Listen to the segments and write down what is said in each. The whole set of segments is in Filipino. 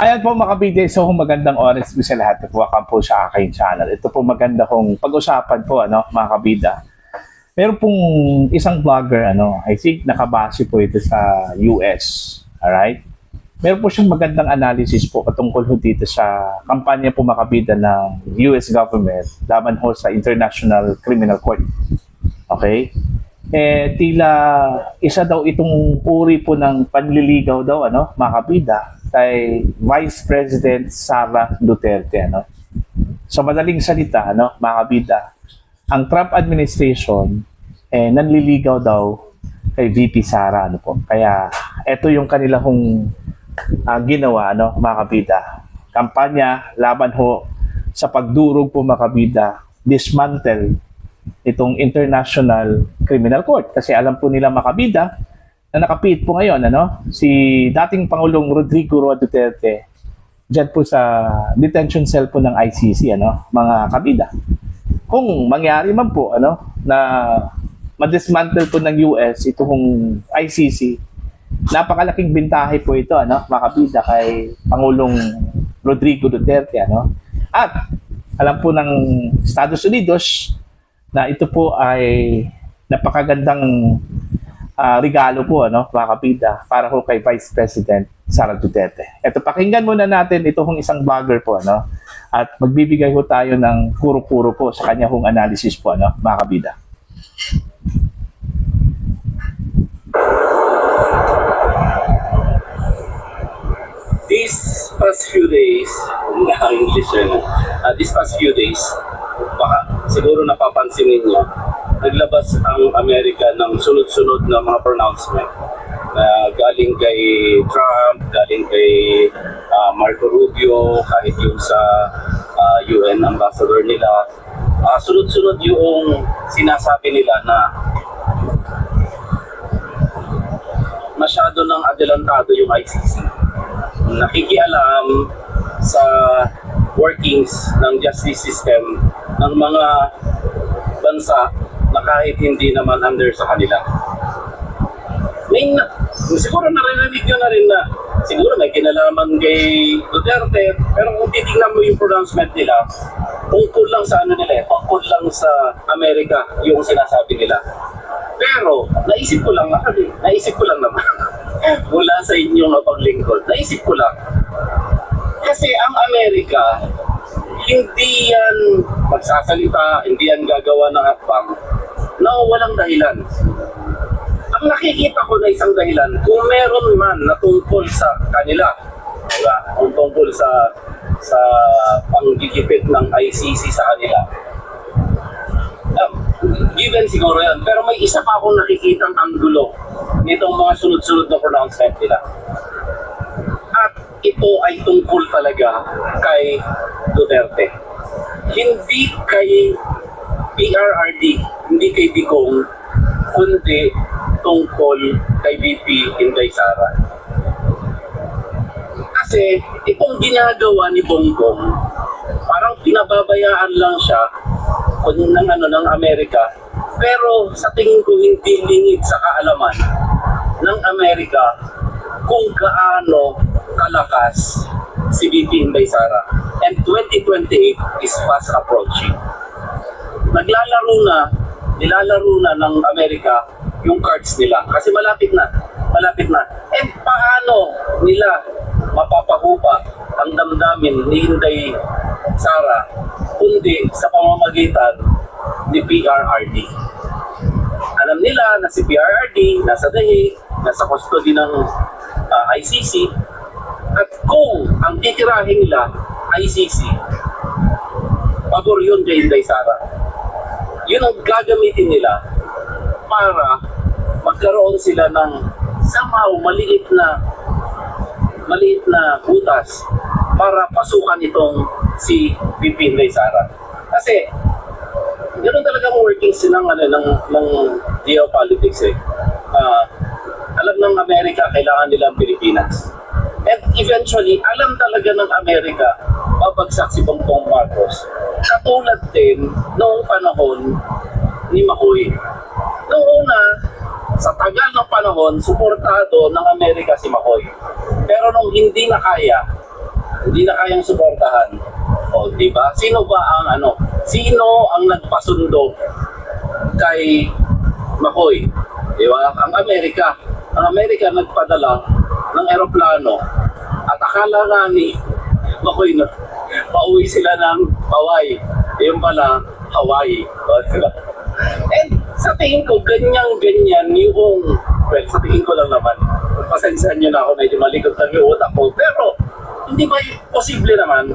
Ayan po mga kabide, so magandang oras po sa lahat. Welcome po sa aking channel. Ito po maganda kong pag-usapan po mga kabida. Meron pong isang vlogger, I think nakabase po ito sa US. Alright? Meron po siyang magandang analysis po patungkol po dito sa kampanya po mga kabida ng US government laban ho sa International Criminal Court. Okay? Tila isa daw itong uri po ng panliligaw daw, mga kabida, kay Vice President Sara Duterte. Sa madaling salita, mga kabida, ang Trump administration nanliligaw daw kay VP Sara. Kaya ito yung kanila hong ginawa, mga kabida. Kampanya laban ho sa pagdurog po, mga kabida, dismantle itong International Criminal Court. Kasi alam po nila, mga kabida, na nakapit po ngayon, si dating Pangulong Rodrigo Roa Duterte dyan po sa detention cell po ng ICC, mga kabida. Kung mangyari man po, na madismantle po ng US itong ICC, napakalaking bintahe po ito, mga kabida, kay Pangulong Rodrigo Duterte, At alam po ng Estados Unidos na ito po ay napakagandang regalo po, mga kabida, para ho kay Vice President Sara Duterte. Ito, pakinggan muna natin ito hong isang vlogger po, at magbibigay ho tayo ng kuro-kuro po sa kanya hong analysis po, mga kabida. These past few days, English these past few days, baka siguro napapansin ninyo, naglabas ang Amerika ng sunod-sunod na mga pronouncement na galing kay Trump, galing kay Marco Rubio, kahit yung sa UN ambassador nila. Sunod-sunod yung sinasabi nila na masyado nang adelantado yung ICC. Nakikialam sa workings ng justice system ng mga bansa na kahit hindi naman under sa kanila. Siguro narinig nyo na rin na siguro may kinalaman kay Duterte, pero kung titignan mo yung pronouncement nila, tungkol lang sa tungkol lang sa Amerika yung sinasabi nila. Pero naisip ko lang naman mula sa inyong paglingkod, naisip ko lang kasi ang Amerika hindi yan magsasalita, hindi yan gagawa ng hakbang na walang dahilan. Ang nakikita ko na isang dahilan, kung meron man na tungkol sa kanila, diba? Kung tungkol sa panggigipit ng ICC sa kanila, given siguro yan. Pero may isa pa akong nakikitang anggulo nitong mga sunod-sunod na pronouncement nila. At ito ay tungkol talaga kay Duterte. Hindi kay PRRD, hindi kay Digong, kundi tungkol kay VP Inday Sara. Kasi itong ginagawa ni Bongbong, parang pinababayaan lang siya ng Amerika, pero sa tingin ko hindi lingid sa kaalaman ng Amerika kung gaano kalakas si VP Inday Sara. And 2028 is fast approaching. Nilalaro na ng Amerika yung cards nila kasi malapit na. And paano nila mapapahupa ang damdamin ni Inday Sara kundi sa pamamagitan ni PRRD. Alam nila na si PRRD nasa The Hague, nasa custody ng ICC, at kung ang titirahin nila ICC, pabor yun kay Inday Sara. Yun ang gagamitin nila para magkaroon sila ng somehow maliit na butas para pasukan itong si VP Inday Sara. Kasi ganoon talaga ang workings ng geopolitics alam ng Amerika kailangan nila ang Pilipinas. And eventually, alam talaga ng Amerika babagsak si Bongbong Marcos. Katulad din noong panahon ni Makoy. Noong una, sa tagal ng panahon, suportado ng Amerika si Makoy. Pero nung hindi na kaya, hindi na kayang suportahan. O, di ba? Sino ba ang sino ang nagpasundo kay McCoy? Di ba? Ang Amerika. Ang Amerika nagpadala ng eroplano at akala nga ni McCoy na pauwi sila ng Hawaii. Yung pala, Hawaii. And sa tingin ko, ganyan-ganyan yung, well, sa tingin ko lang naman, pasensyahan nyo na ako, medyo malikot lang yung utak ko. Pero, hindi ba posible naman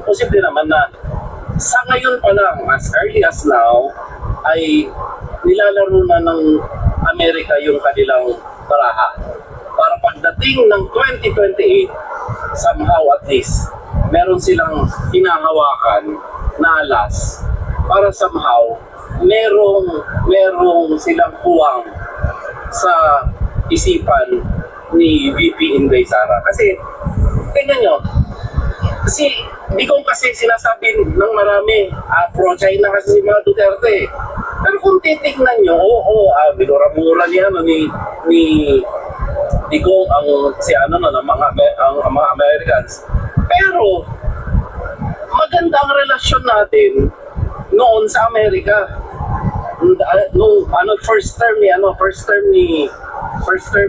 na sa ngayon pa lang, as early as now, ay nilalaro na ng Amerika yung kanilang baraha. Para pagdating ng 2028, somehow at least, meron silang hinahawakan na alas para somehow merong silang puwang sa isipan ni VP Inday Sara. Kasi, tingnan nyo, kasi di ko kasi sinasabi ng marami, pro-China kasi si mga Duterte. Pero kung titignan nyo, minura-mura niya ni Kong ang mga Americans. Pero maganda ang relasyon natin noon sa Amerika. Nung first term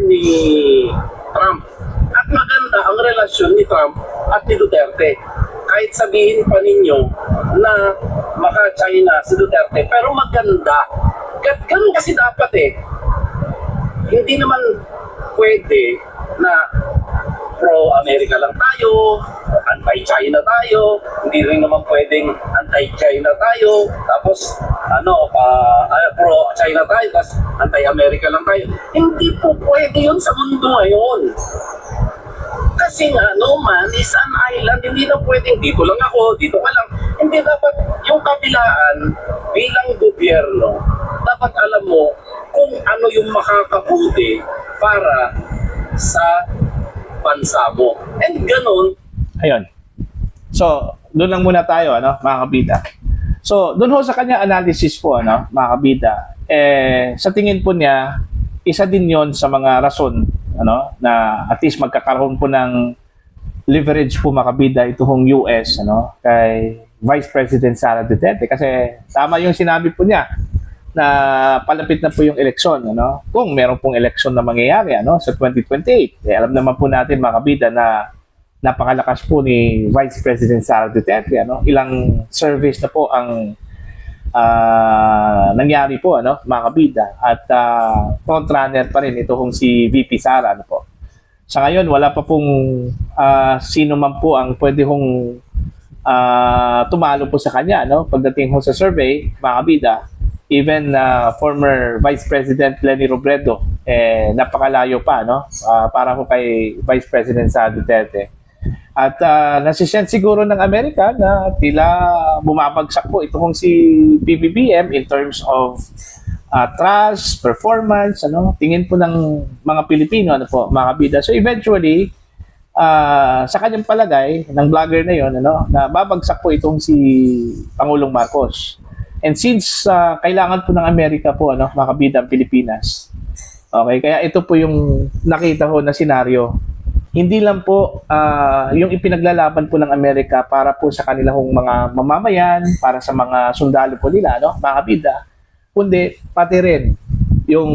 ni Trump. At maganda ang relasyon ni Trump at ni Duterte. Kahit sabihin pa ninyo na maka-China si Duterte, pero maganda. Ganun kasi dapat Hindi naman pwede na pro-America lang tayo, anti-China tayo, hindi rin naman pwedeng anti-China tayo, tapos pro-China tayo, tapos anti-America lang tayo. Hindi po pwede yun sa mundo ngayon. Kasi nga, no man is an island, hindi na pwedeng dito lang ako, dito ka lang. Hindi dapat yung kabilaan bilang gobyerno, dapat alam mo kung ano yung makakabuti para sa bansa mo. And ganun. Ayun. So, doon lang muna tayo, mga kabida. So, doon ho sa kanya analysis po, mga kabida, sa tingin po niya, isa din yon sa mga rason, na at least magkakaroon po ng leverage po, mga kabida, itong US, kay Vice President Sara Duterte. Kasi tama yung sinabi po niya, na palapit na po yung eleksyon, kung meron pong eleksyon na mangyayari sa 2028. Alam naman po natin, mga kabida, na napakalakas po ni Vice President Sara Duterte. Ilang service na po ang nangyari po, mga kabida. At frontrunner pa rin itong si VP Sara. Po. Sa ngayon, wala pa pong sino man po ang pwede hong tumalo po sa kanya. Pagdating ho sa survey, mga kabida, even former Vice President Leni Robredo, napakalayo pa, para po kay Vice President Sara Duterte. At nasisend siguro ng Amerika na tila bumabagsak po itong si PBBM in terms of trust, performance, tingin po ng mga Pilipino, mga kabida. So eventually, sa kanyang palagay, ng vlogger na yon, na babagsak po itong si Pangulong Marcos. And since kailangan po ng Amerika po, mga kabida, ang Pilipinas. Okay, kaya ito po yung nakita ko na senaryo. Hindi lang po yung ipinaglalaban po ng Amerika para po sa kanilang mga mamamayan, para sa mga sundalo po nila, mga kabida, kundi pati rin yung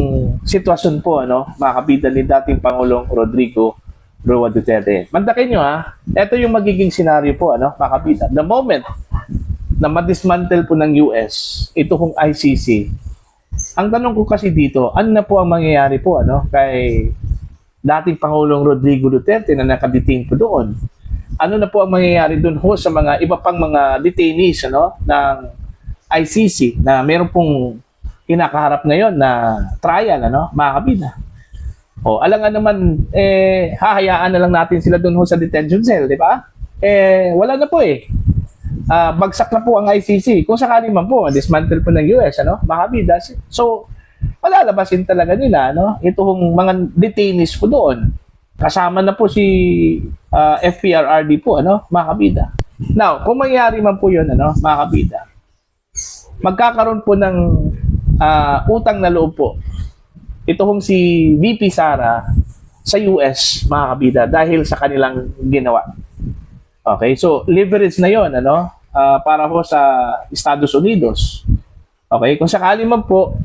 sitwasyon po, mga kabida, ni dating Pangulong Rodrigo Roa Duterte. Mandakin nyo, ito yung magiging senaryo po, mga kabida. The moment na madismantle po ng US ito kung ICC. Ang tanong ko kasi dito, ano na po ang mangyayari po kay dating Pangulong Rodrigo Duterte na nakadetain po doon? Ano na po ang mangyayari doon ho sa mga iba pang mga detainees ng ICC na meron pong kinakaharap ngayon na trial, mga kabida? Alangan naman, hahayaan na lang natin sila doon ho sa detention cell, di ba? Wala na po bagsak na po ang ICC. Kung sakali man po, dismantle po ng US, mga kabida. So, malalabasin talaga nila, itong mga detainees po doon. Kasama na po si FPRRD po, mga kabida. Now, kung mangyari man po yun, mga kabida, magkakaroon po ng utang na loob po itong si VP Sara sa US, mga kabida, dahil sa kanilang ginawa. Okay, so leverage na yon, ano, para ho sa Estados Unidos. Okay, kung sakali man po,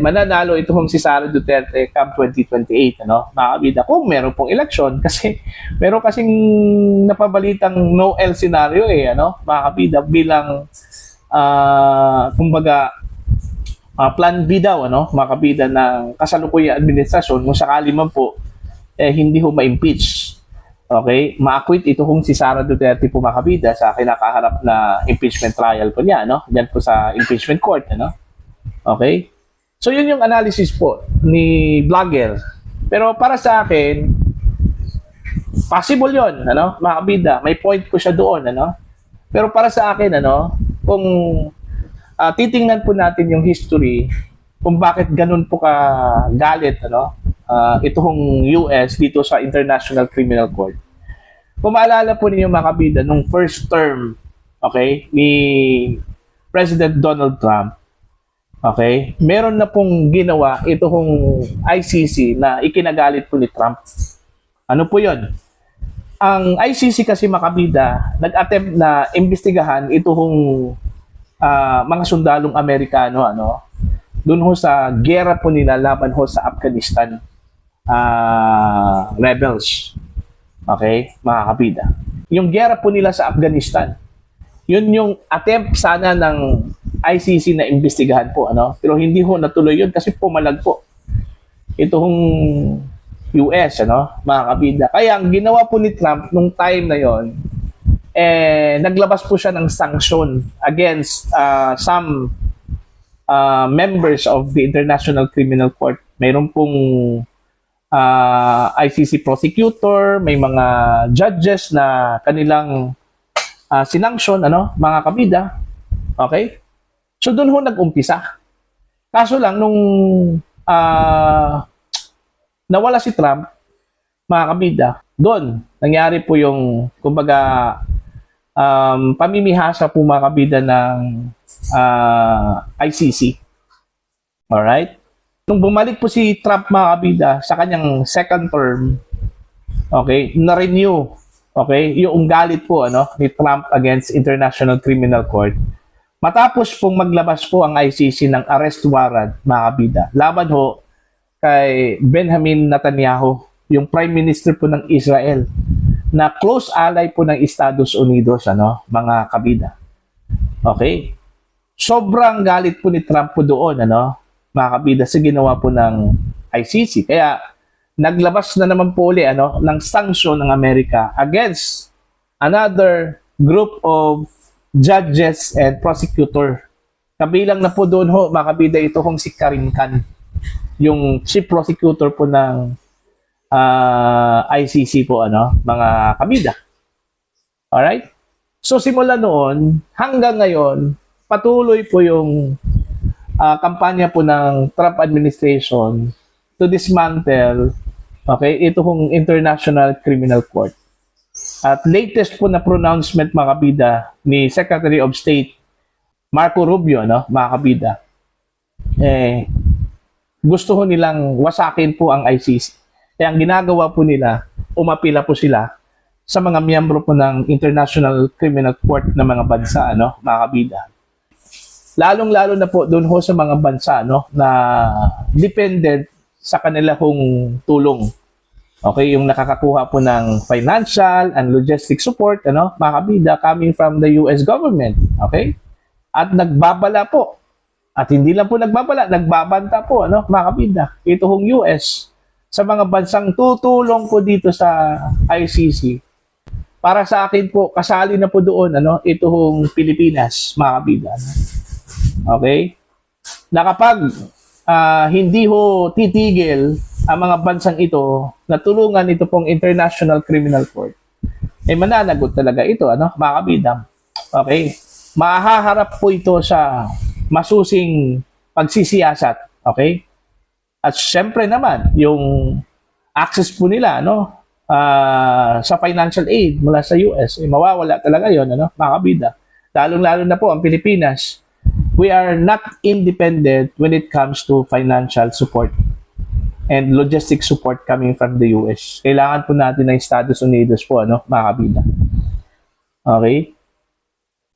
mananalo ito hong si Sara Duterte come 2028, ano, mga kabida, kung meron pong eleksyon, kasi meron kasing napabalitang no-L scenario ano, mga kabida, bilang, kumbaga, plan B daw, ano, mga kabida, ng kasalukuyang administrasyon, kung sakali man po, hindi ho ma-impeach. Okay, ma-acquit ito kung si Sara Duterte po, mga kabida, sa kinakaharap na impeachment trial po niya, no? Diyan po sa impeachment court, ano? Okay? So yun yung analysis po ni vlogger. Pero para sa akin, possible yun, ano? Mga kabida, may point po siya doon, ano? Pero para sa akin, ano, kung titingnan po natin yung history, kung bakit ganun po ka galit, ano, itong US dito sa International Criminal Court. Kung maalala po ninyo, mga kabida, nung first term, okay, ni President Donald Trump, okay, meron na pong ginawa itong ICC na ikinagalit po ni Trump. Ano po yun? Ang ICC kasi, mga kabida, nag-attempt na imbestigahan itong mga sundalong Amerikano, ano, doon ho sa gera po nila laban ho sa Afghanistan rebels. Okay, mga kabida. Yung gera po nila sa Afghanistan, yun yung attempt sana ng ICC na imbestigahan po, ano? Pero hindi ho natuloy yun kasi pumalag po itong US, ano, mga kabida. Kaya ang ginawa po ni Trump nung time na yon, naglabas po siya ng sanction against some members of the International Criminal Court. Mayroon pong ICC prosecutor, may mga judges na kanilang sinanction, ano, mga kabida. Okay? So doon ho nag-umpisa. Kaso lang nung nawala si Trump, mga kabida, doon nangyari po yung, kumbaga, pamimihasa po, mga kabida, ng ICC. Alright? Nung bumalik po si Trump, mga kabida, sa kanyang second term, okay, na-renew, okay, yung galit po, ano, ni Trump against International Criminal Court. Matapos pong maglabas po ang ICC ng arrest warrant, mga kabida, laban ho kay Benjamin Netanyahu, yung Prime Minister po ng Israel, na close ally po ng Estados Unidos, ano, mga kabida. Okay? Sobrang galit po ni Trump po doon, ano, mga kabida, sa ginawa po ng ICC. Kaya naglabas na naman po ulit, ano, ng sanction ng Amerika against another group of judges and prosecutor. Kabilang na po doon ho, mga kabida, ito kong si Karim Khan, yung chief prosecutor po ng ICC po, ano, mga kabida. Alright? So simula noon hanggang ngayon, patuloy po yung kampanya po ng Trump administration to dismantle, okay, ito kong International Criminal Court. At latest po na pronouncement, mga kabida, ni Secretary of State Marco Rubio, no, mga kabida, gusto ho nilang wasakin po ang ICC. Kaya ang ginagawa po nila, umapila po sila sa mga miyembro po ng International Criminal Court ng mga bansa, ano, mga kabida. Lalong-lalo na po doon ho sa mga bansa, no, na dependent sa kanila hong tulong. Okay, yung nakakakuha po ng financial and logistic support, ano, mga kabida, coming from the US government. Okay? At nagbabala po. At hindi lang po nagbabala, nagbabanta po, ano, mga kabida, ito hong US sa mga bansang tutulong po dito sa ICC. Para sa akin po, kasali na po doon, ano, ito hong Pilipinas, mga kabida. Okay? Na kapag hindi ho titigil ang mga bansang ito na tulungan ito pong International Criminal Court, mananagot talaga ito, ano, mga kabida. Okay? Mahaharap po ito sa masusing pagsisiyasat. Okay? At syempre naman, yung access po nila, no, sa financial aid mula sa US, mawawala talaga yon, ano, mga kabida. Lalong-lalo na po ang Pilipinas, we are not independent when it comes to financial support and logistic support coming from the US. Kailangan po natin ng Estados Unidos po, ano, mga kabida. Okay?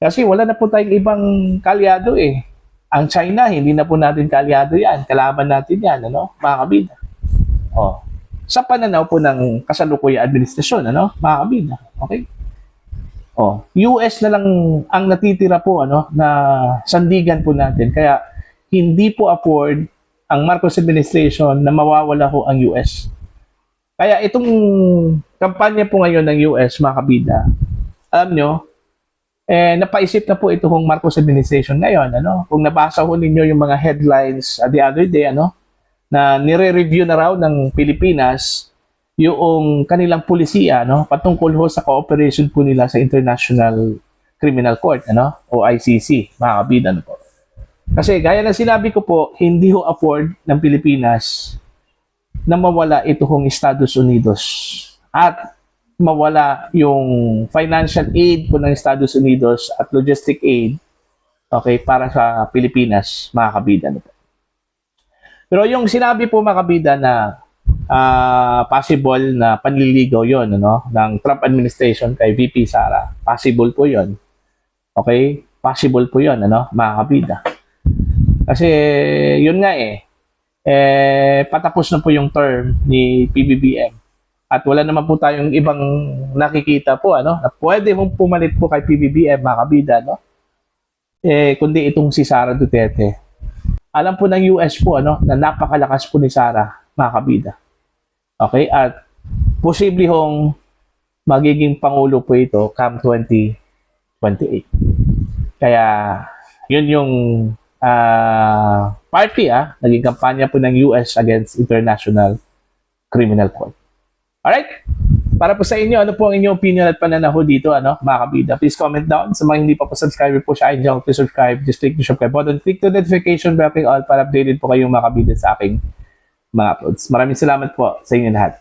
Kasi wala na po tayong ibang kalyado eh. Ang China, hindi na po natin kalyado yan. Kalaban natin yan, ano, mga kabida. Oh. Sa pananaw po ng kasalukuyang administrasyon, ano, mga kabida. Okay? Oh, US na lang ang natitira po, ano, na sandigan po natin. Kaya hindi po afford ang Marcos administration na mawawala ho ang US. Kaya itong kampanya po ngayon ng US, mga kabida, alam nyo, napaisip na po itong Marcos administration ngayon, ano? Kung nabasa ho ninyo yung mga headlines the other day, ano, na nire-review na raw ng Pilipinas yung kanilang pulisiya, no, patungkol ho sa cooperation po nila sa International Criminal Court, ano, o ICC, mga kabida, ano po. Kasi gaya ng sinabi ko po, hindi ho afford ng Pilipinas na mawala itong Estados Unidos at mawala yung financial aid po ng Estados Unidos at logistic aid, okay, para sa Pilipinas, mga kabida. No po. Pero yung sinabi po, mga kabida, na possible na panliligaw yon, ano, ng Trump administration kay VP Sara, possible po yon. Okay? Possible po yon, ano, mga kabida. Kasi yun nga patapos na po yung term ni PBBM. At wala naman po tayong ibang nakikita po, ano, na pwede mong pumalit po kay PBBM, mga kabida, no? Kundi itong si Sara Duterte. Alam po ng US po, ano, na napakalakas po ni Sara, mga kabida. Okay? At posible hong magiging pangulo po ito come 2028. Kaya yun yung party, naging kampanya po ng US against International Criminal Court. Alright? Para po sa inyo, ano po ang inyong opinion at pananaw dito, ano, mga kabida? Please comment down. Sa mga hindi pa po subscriber po sa akin, please subscribe. Just click the subscribe button. Click the notification bell all para updated po kayong mga kabida sa aking mga uploads. Maraming salamat po sa inyo lahat.